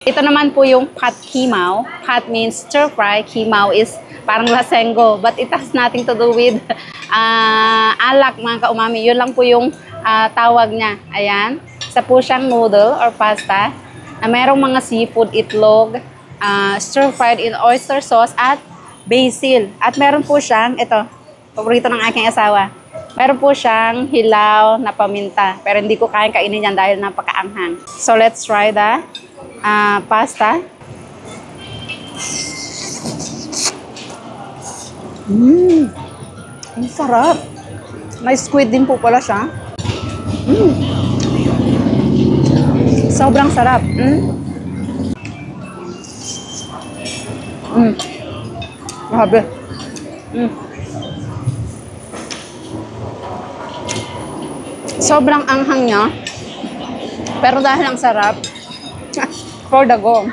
Ito naman po yung pat kimaw. Pat means stir fry. Kimaw is parang lasenggo. But it has nothing to do with alak, mga kaumami. Yun lang po yung tawag niya. Ayan. Isa po siyang noodle or pasta na merong mga seafood, itlog, stir fried in oyster sauce at basil. At meron po siyang, ito, paborito ng aking asawa. Meron po siyang hilaw na paminta. Pero hindi ko kayang kainin yan dahil napakaanghang. So let's try the pasta. Ang sarap. May squid din po pala siya. Sobrang sarap. Grabe. Sobrang anghang niya. Pero dahil ang sarap, for the go.